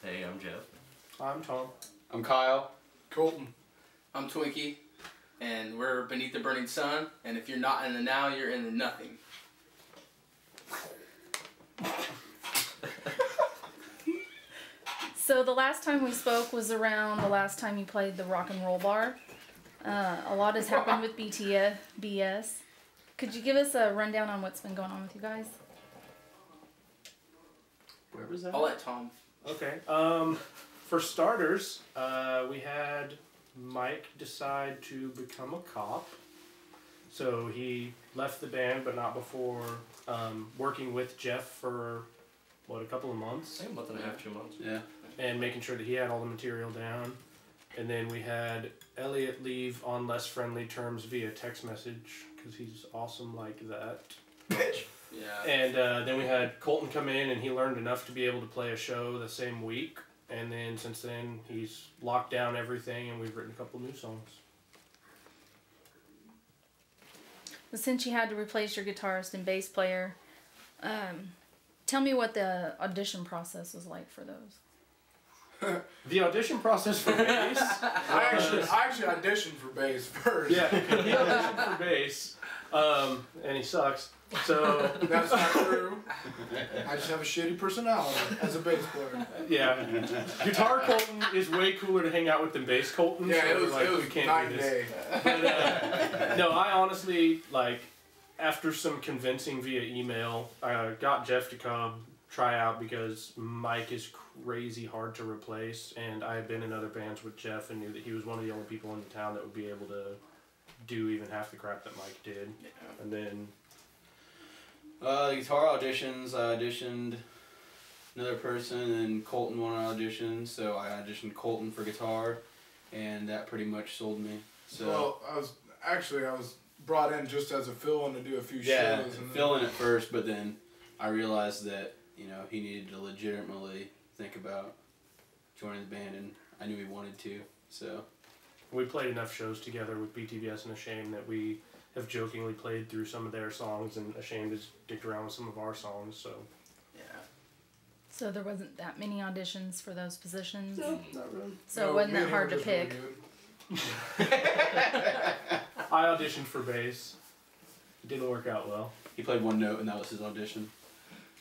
Hey, I'm Jeff. I'm Tom. I'm Kyle. Colton. I'm Twinkie, and we're Beneath the Burning Sun, and if you're not in the now, you're in the nothing. So the last time we spoke was around the last time you played the Rock and Roll Bar. A lot has happened with BS. Could you give us a rundown on what's been going on with you guys? Where was that? I'll let Tom. Okay. For starters, we had Mike decide to become a cop. So he left the band, but not before working with Jeff for, a couple of months? I think a month and a half, 2 months. Yeah. And making sure that he had all the material down. And then we had Elliot leave on less friendly terms via text message, because he's awesome like that. Bitch. Yeah. And then we had Colton come in, and he learned enough to be able to play a show the same week. And then since then, he's locked down everything, and we've written a couple new songs. Well, since you had to replace your guitarist and bass player, tell me what the audition process was like for those. The audition process for bass? I actually auditioned for bass first. Yeah, he auditioned for bass, and he sucks. So That's not true. I just have a shitty personality as a bass player. yeah, guitar Colton is way cooler to hang out with than bass Colton. Yeah, so it was we night can't and do this. day. But, no, I honestly, after some convincing via email, I got Jeff to come try out because Mike is crazy hard to replace, and I had been in other bands with Jeff and knew that he was one of the only people in the town that would be able to do even half the crap that Mike did. Yeah. And then The guitar auditions, I auditioned another person, and Colton won an audition, so I auditioned Colton for guitar, and that pretty much sold me. So Well, I was brought in just as a fill-in to do a few yeah, shows. And fill in at first, but then I realized that he needed to legitimately think about joining the band, and I knew he wanted to. So we played enough shows together with BTBS and Ashamed that we have jokingly played through some of their songs, and Ashamed has dicked around with some of our songs, so. Yeah. So there wasn't that many auditions for those positions? No, not really. So No, it wasn't me that and him hard were to just really pick? good. I auditioned for bass. It didn't work out well. he played one note, and that was his audition.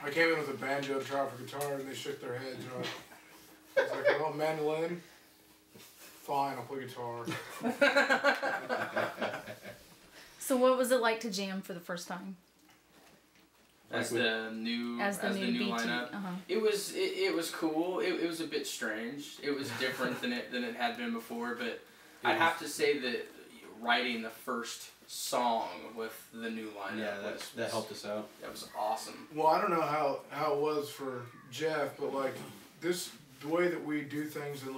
I came in with a banjo to try out for guitar, and they shook their heads. And I was like, "Oh, mandolin? Fine, I'll play guitar." So what was it like to jam for the first time? As the new BT lineup. Uh-huh. It was cool. It was a bit strange. It was different than it had been before, but I'd have to say that writing the first song with the new lineup Yeah, that helped us out. That was awesome. Well, I don't know how it was for Jeff, but the way that we do things in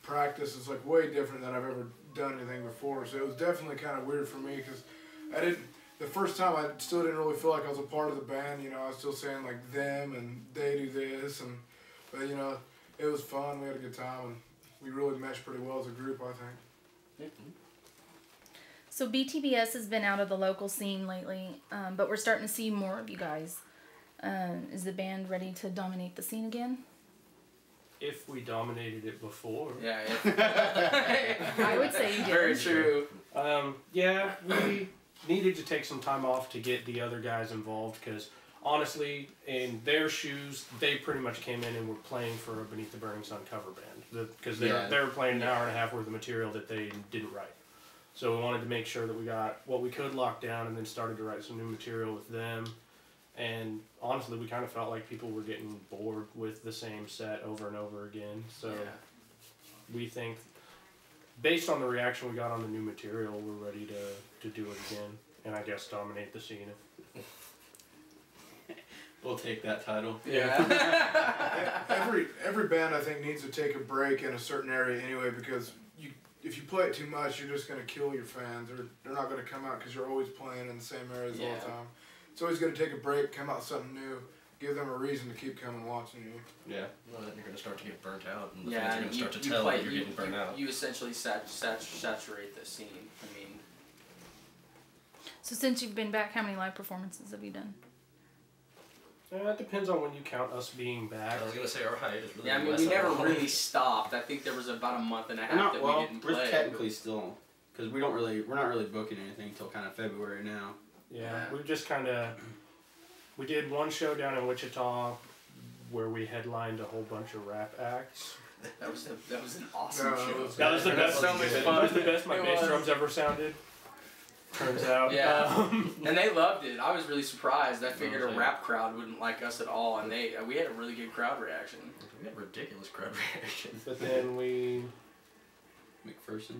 practice is way different than I've ever done anything before. So it was definitely kind of weird for me because the first time I still didn't really feel like I was a part of the band. I was still saying them and they do this, but it was fun. We had a good time, and we really meshed pretty well as a group, I think. Mm-hmm. So BTBS has been out of the local scene lately, but we're starting to see more of you guys. Is the band ready to dominate the scene again? If we dominated it before. Yeah. I would say you did. Very true. Yeah, we needed to take some time off to get the other guys involved because honestly, in their shoes, they pretty much came in and were playing for a Beneath the Burning Sun cover band because they were playing an hour and a half worth of material that they didn't write. So we wanted to make sure that we got what we could lock down and then started to write some new material with them. And honestly, we kind of felt like people were getting bored with the same set over and over again. So we think, based on the reaction we got on the new material, we're ready to do it again. And I guess dominate the scene. We'll take that title. Yeah. Every band I think needs to take a break in a certain area anyway, because if you play it too much, you're just going to kill your fans. They're not going to come out because you're always playing in the same areas all the time. It's always going to take a break, come out with something new, give them a reason to keep coming and watching you. Yeah. Well, then you're going to start to get burnt out, and the Yeah, fans are going to start to tell that you're getting burnt out. You essentially saturate the scene. I mean. So since you've been back, how many live performances have you done? It depends on when you count us being back. I was gonna say our hiatus really. Yeah, I mean, we never really stopped. I think there was about a month and a half that we didn't we're play. technically still, because we're not really booking anything until kind of February now. Yeah, we've just kind of. We did one show down in Wichita where we headlined a whole bunch of rap acts. That was an awesome No, show. That was the best. So much That fun. was the best my It bass was. drums ever sounded. Turns out. Yeah. And they loved it. I was really surprised. I figured a Yeah. rap crowd wouldn't like us at all, and we had a really good crowd reaction. We had ridiculous crowd reaction. But then we McPherson.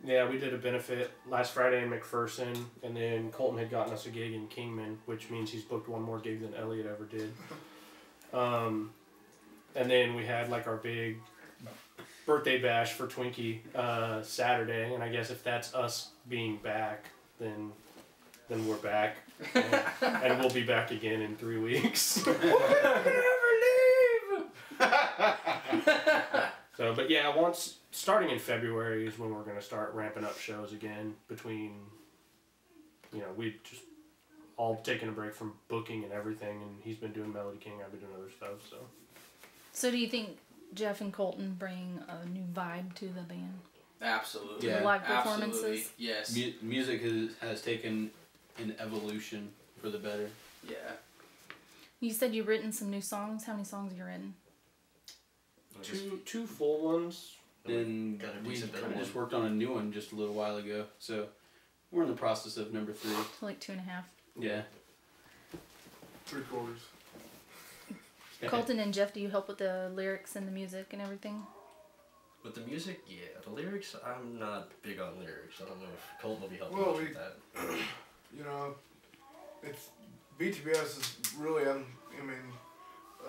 Yeah, we did a benefit last Friday in McPherson, and then Colton had gotten us a gig in Kingman, which means he's booked one more gig than Elliot ever did. And then we had like our big birthday bash for Twinkie Saturday, and I guess if that's us being back, then we're back, and we'll be back again in 3 weeks. We'll never leave. So, but yeah, once starting in February is when we're gonna start ramping up shows again. Between, we just all taking a break from booking and everything, and he's been doing Melody King, I've been doing other stuff. So do you think Jeff and Colton bring a new vibe to the band? Absolutely. Yeah. Live Absolutely. performances? Yes. Music has taken an evolution for the better. Yeah. You said you've written some new songs. How many songs have you written? Two full ones. Then Got a we decent bit kind of of just one. worked on a new one just a little while ago. So we're in the process of number 3. So like 2.5. Yeah. 3/4. Colton and Jeff, do you help with the lyrics and the music and everything? With the music, yeah. The lyrics, I'm not big on lyrics. I don't know if Colton will be helping Well, much with that. It's BTBS is really,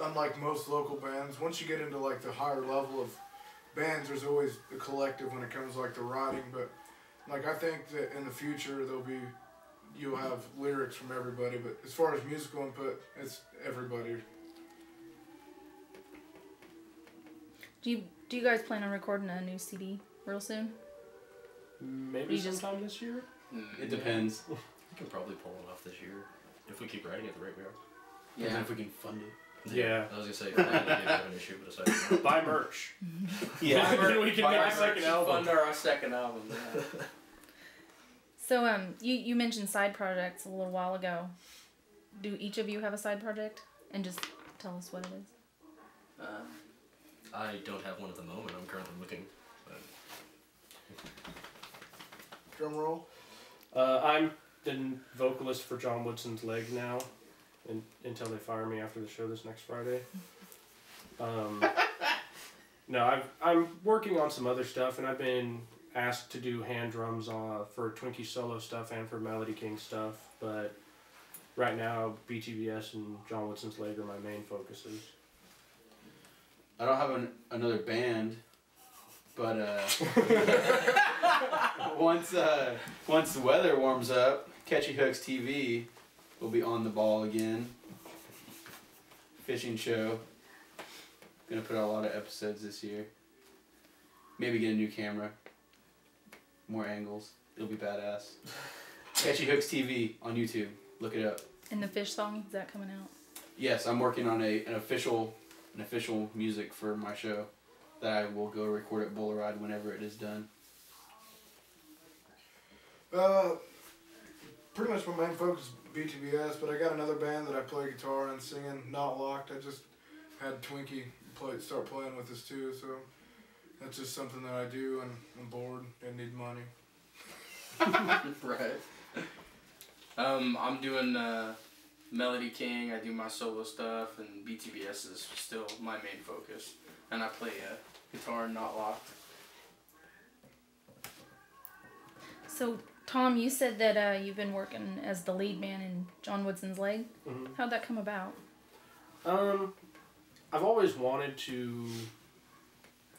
unlike most local bands, once you get into like the higher level of bands, there's always a collective when it comes to like the writing. But like I think that in the future you'll have lyrics from everybody. But as far as musical input, it's everybody. Do you guys plan on recording a new CD real soon? Maybe You just- sometime this year. It depends. We can probably pull it off this year if we keep writing at the rate we are. Depends Yeah. if we can fund it. Yeah. I was gonna say, I didn't have an issue, but aside from that. Buy merch. Yeah. We can make a second album. Fund our second album. Yeah. So you mentioned side projects a little while ago. Do each of you have a side project? And just tell us what it is. I don't have one at the moment. I'm currently looking. But Drum roll. I'm the vocalist for John Woodson's Leg now, until they fire me after the show this next Friday. No, I'm working on some other stuff, and I've been asked to do hand drums for Twinkie solo stuff and for Melody King stuff, but right now BTBS and John Woodson's Leg are my main focuses. I don't have another band, but once the weather warms up, Catchy Hooks TV will be on the ball again. Fishing show. Gonna put out a lot of episodes this year. Maybe get a new camera. More angles. It'll be badass. Catchy Hooks TV on YouTube. Look it up. And the fish song, is that coming out? Yes, I'm working on an official music for my show that I will go record at Bullride whenever it is done. Pretty much my main focus is BTBS, but I got another band that I play guitar and singing, Not Locked. I just had Twinkie start playing with us too, so that's just something that I do, and I'm bored and need money. Right. I'm doing Melody King. I do my solo stuff, and BTBS is still my main focus. And I play guitar, Not Locked. So Tom, you said that you've been working as the lead man in John Woodson's Leg. Mm-hmm. How'd that come about? I've always wanted to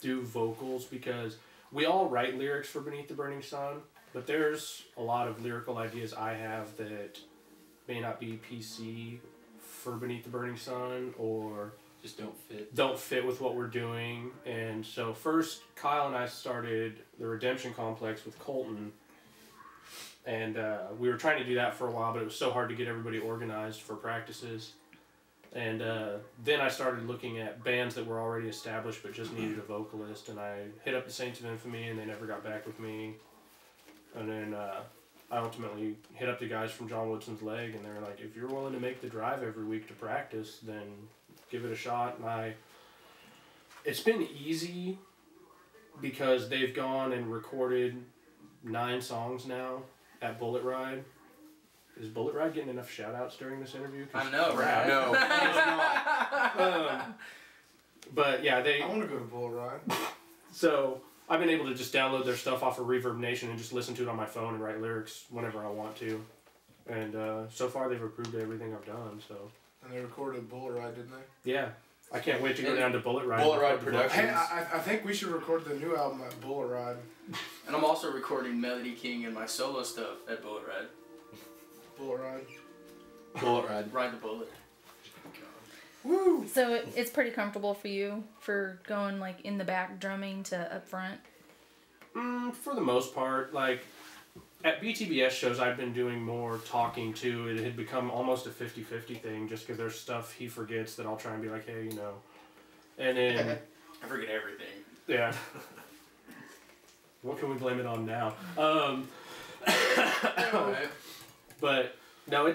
do vocals because we all write lyrics for Beneath the Burning Sun, but there's a lot of lyrical ideas I have that may not be PC for Beneath the Burning Sun or Just don't fit. fit with what we're doing. And so first Kyle and I started the Redemption Complex with Colton, and we were trying to do that for a while, but it was so hard to get everybody organized for practices. And then I started looking at bands that were already established but just needed a vocalist, and I hit up the Saints of Infamy, and they never got back with me. And then I ultimately hit up the guys from John Woodson's Leg, and they were like, if you're willing to make the drive every week to practice, then give it a shot. And it's been easy because they've gone and recorded 9 songs now at Bullet Ride. Is Bullet Ride getting enough shout-outs during this interview? I know, crap. right? No. But yeah, I want to go to Bull Ride. so I've been able to just download their stuff off of Reverb Nation and just listen to it on my phone and write lyrics whenever I want to. And so far they've approved everything I've done. So And they recorded Bull Ride, didn't they? yeah, I can't wait to go down to Bullet Ride. Bullet Ride and record the vocals. Productions. Hey, I think we should record the new album at Bull Ride. And I'm also recording Melody King and my solo stuff at Bullet Ride. Bull Ride. Bullet Ride. Ride the Bullet. Woo! So it's pretty comfortable for you for going like in the back drumming to up front? For the most part, like at BTBS shows I've been doing more talking too. It had become almost a 50-50 thing just because there's stuff he forgets that I'll try and be like, hey, you know. And then, I forget everything. yeah. What can we blame it on now? Alright. But no,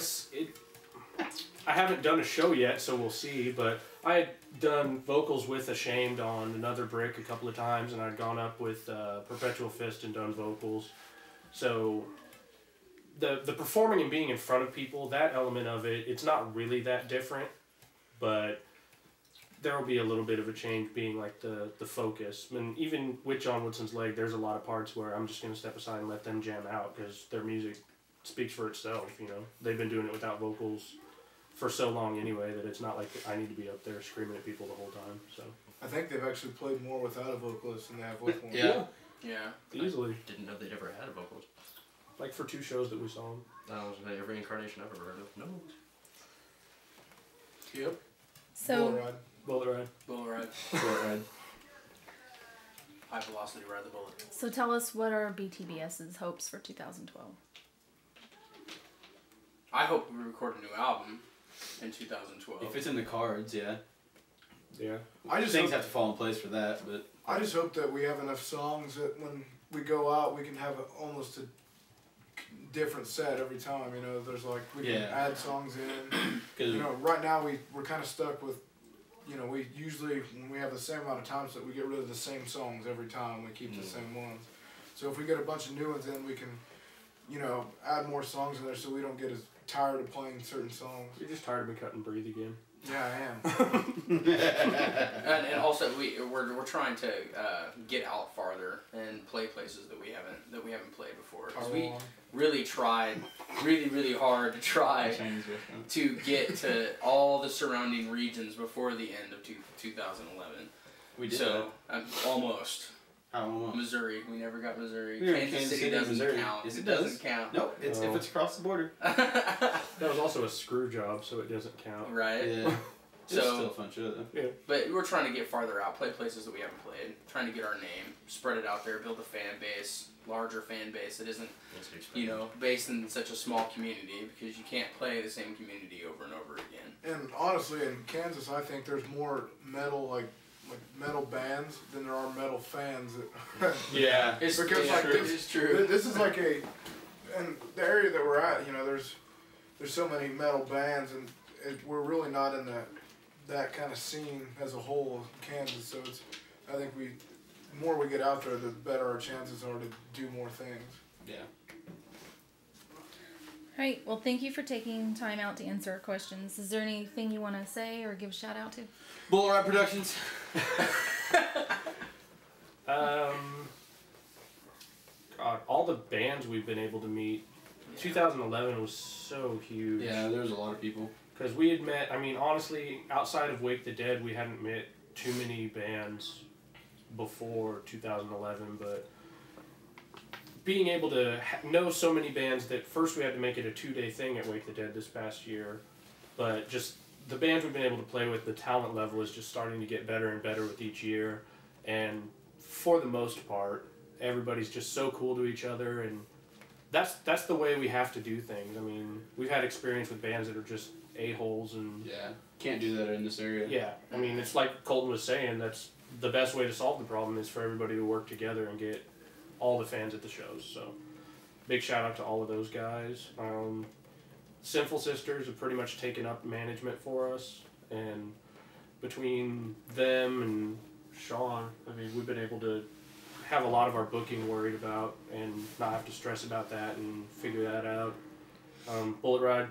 I haven't done a show yet, so we'll see. But I had done vocals with Ashamed on Another Brick a couple of times, and I'd gone up with Perpetual Fist and done vocals. So the performing and being in front of people, that element of it, it's not really that different, but there will be a little bit of a change being like the focus. And even with John Woodson's Leg, there's a lot of parts where I'm just going to step aside and let them jam out because their music speaks for itself, you know. They've been doing it without vocals for so long anyway that it's not like I need to be up there screaming at people the whole time. So I think they've actually played more without a vocalist than they have with one. Yeah. Yeah. easily, Didn't know they'd ever had a vocalist. like for 2 shows that we saw them. That was every incarnation I've ever heard of. No. Yep. Bull So Ride. Bullet Ride. Bullet Ride. Bullet Ride. High velocity ride the bullet. so tell us what are BTBS's hopes for 2012? I hope we record a new album in 2012. If it's in the cards, yeah. Yeah. I just Things hope, have to fall in place for that, but I just hope that we have enough songs that when we go out, we can have almost a different set every time. You know, there's like we can Yeah. add songs in. because You know, right now we're kind of stuck with. You know, we usually when we have the same amount of times that we get rid of the same songs every time. We keep the same ones. So if we get a bunch of new ones in, we can, you know, add more songs in there so we don't get as tired of playing certain songs. You're just tired of me cutting breathe again. Yeah, I am. And also we're trying to get out farther and play places that we haven't played before. 'Cause we really tried really hard to try to get to all the surrounding regions before the end of 2011. we did So almost that. I don't know. Missouri. We never got Missouri. We were in Kansas Kansas City City, doesn't Missouri. count. Yes, it doesn't does. count. Nope, it's Oh. if it's across the border. That was also a screw job, so it doesn't count. Right. Yeah. It's So- still a fun show though. But we're trying to get farther out, play places that we haven't played, trying to get our name, spread it out there, build a fan base, larger fan base that isn't, That's expected. you know, based in such a small community because you can't play the same community over and over again. And honestly, in Kansas, I think there's more metal like metal bands than there are metal fans. That Yeah. It's Because, like, true. this- It's true. This is like and the area that we're at, you know, there's so many metal bands, and we're really not in that kind of scene as a whole of Kansas. So I think the more we get out there, the better our chances are to do more things. Yeah. All right. Well, thank you for taking time out to answer our questions. Is there anything you want to say or give a shout out to? Bullet Ride Productions. God, all the bands we've been able to meet. 2011 was so huge. Yeah, there's a lot of people. Because we had met, I mean, honestly, outside of Wake the Dead, we hadn't met too many bands before 2011, but being able to know so many bands that first we had to make it a 2-day thing at Wake the Dead this past year, but just the bands we've been able to play with, the talent level is just starting to get better and better with each year, and for the most part, everybody's just so cool to each other, and that's the way we have to do things. I mean, we've had experience with bands that are just a-holes and Yeah, can't do that in this area. yeah. I mean, it's like Colton was saying. That's the best way to solve the problem is for everybody to work together and get all the fans at the shows. So, big shout out to all of those guys. Sinful Sisters have pretty much taken up management for us, and between them and Sean, I mean, we've been able to have a lot of our booking worried about and not have to stress about that and figure that out. Bullet Ride.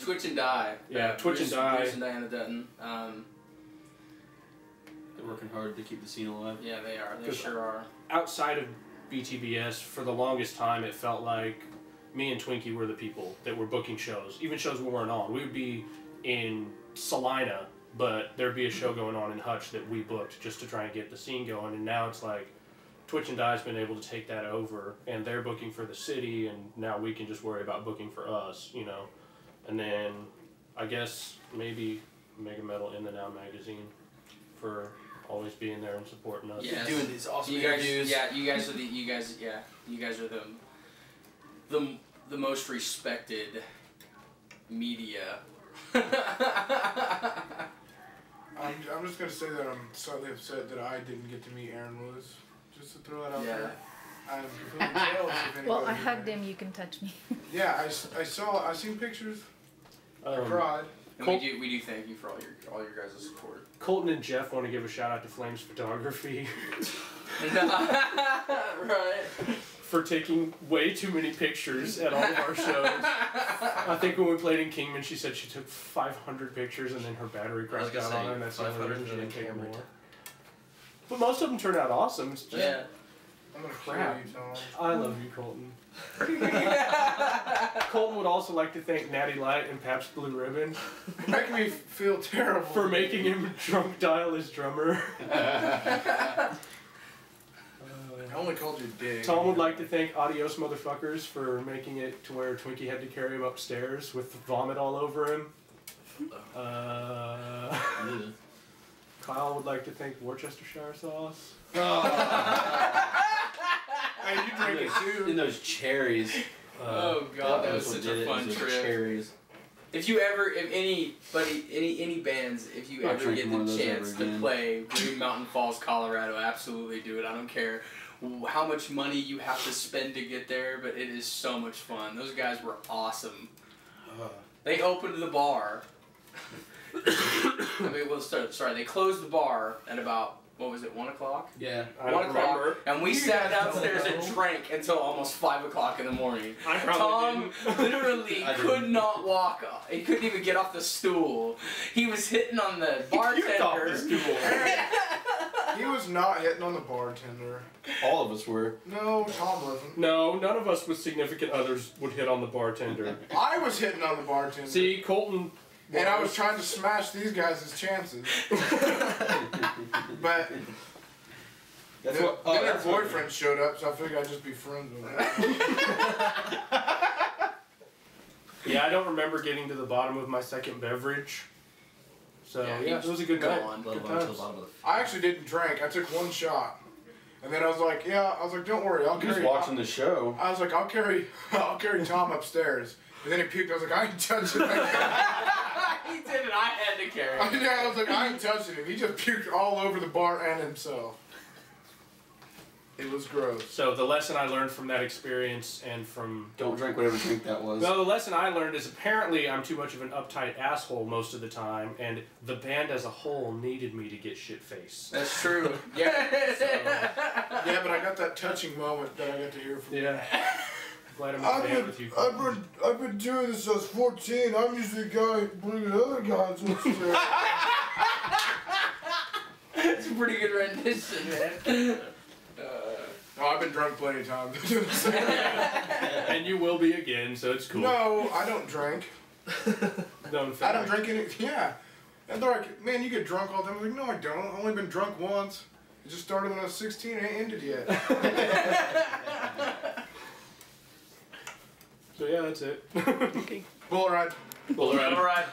Twitch and Die. Yeah, Twitch and Die. Bruce and Diana Dutton. They're working hard to keep the scene alive. Yeah, they are. They sure are. Outside of BTBS, for the longest time, it felt like me and Twinkie were the people that were booking shows, even shows we weren't on. We would be in Salina, but there'd be a show going on in Hutch that we booked just to try and get the scene going. And now it's like Twitch and Die's been able to take that over, and they're booking for the city, and now we can just worry about booking for us, you know. And then I guess maybe Mega Metal in the Now magazine for always being there and supporting us. Yes. Doing these awesome You guys, interviews. yeah, you guys are the most respected media. I'm just gonna say that I'm slightly upset that I didn't get to meet Aaron Lewis. Just to throw that out there. I'm completely jealous if anybody. Well, I did hugged that. him. You can touch me. Yeah, I seen pictures. I cried. And we do thank you for all your guys' support. Colton and Jeff want to give a shout out to Flames Photography Right. for taking way too many pictures at all of our shows. I think when we played in Kingman, she said she took 500 pictures and then her battery I was crashed gonna out say, on her, and that's the only 500 reason she didn't take camera more. too. But most of them turned out awesome. It's just, Yeah. I'm gonna Crap. kill you, Tom. I love you, Colton. Colton would also like to thank Natty Light and Pabst Blue Ribbon You're making me feel terrible. for making him drunk dial his drummer. I only called you Dig. Tom would like to thank Adios Motherfuckers for making it to where Twinkie had to carry him upstairs with vomit all over him. Kyle would like to thank Worcestershire sauce. Hey, you drink it too. In those cherries. Oh god, that was what such did a it, fun was those trip. Cherries. If any bands, if you Not ever get drinking one the of those chance ever to again. play Green Mountain Falls, Colorado, absolutely do it. I don't care how much money you have to spend to get there, but it is so much fun. Those guys were awesome. They opened the bar. They closed the bar at about, what was it, 1 o'clock? Yeah. I 1 don't o'clock, remember. and we You sat guys downstairs don't and know. drank until almost 5 o'clock in the morning. I Tom probably literally I could didn't. not walk. He couldn't even get off the stool. He was hitting on the bartender. He was not hitting on the bartender. All of us were. No, Tom wasn't. No, none of us with significant others would hit on the bartender. I was hitting on the bartender. See, Colton. And I was trying to smash these guys' chances. But That's then what. their That's what- boyfriend showed up, so I figured I'd just be friends with them. Yeah, I don't remember getting to the bottom of my second beverage. So Yeah, yeah, he it was a good night. gone. Let Good alone to the times. bottom of the I actually didn't drink. I took one shot. And then I was like, don't worry, I'll He was carry watching the show. I was like, I'll carry Tom upstairs. And then he puked. I was like, I ain't touching that He did it. I had to carry guy. him. Yeah, I was like, I ain't touching him. He just puked all over the bar and himself. It was gross. So the lesson I learned from that experience and from Don't drink whatever drink that was. no, the lesson I learned is apparently I'm too much of an uptight asshole most of the time, and the band as a whole needed me to get shit faced. That's true. Yeah. Yeah, but I got that touching moment that I got to hear from you. Yeah. Glad I'm in the band with you. I've been doing this since 14. I'm usually the guy bringing other guys upstairs. It's a pretty good rendition, man. No, I've been drunk plenty of times. And you will be again, so it's cool. No, I don't drink. No, in I fact. don't drink any. Yeah. And they're like, man, you get drunk all the time. I'm like, no, I don't. I've only been drunk once. It just started when I was 16 and it ain't ended yet. So yeah, that's it. Okay. Bull ride. Well, All right.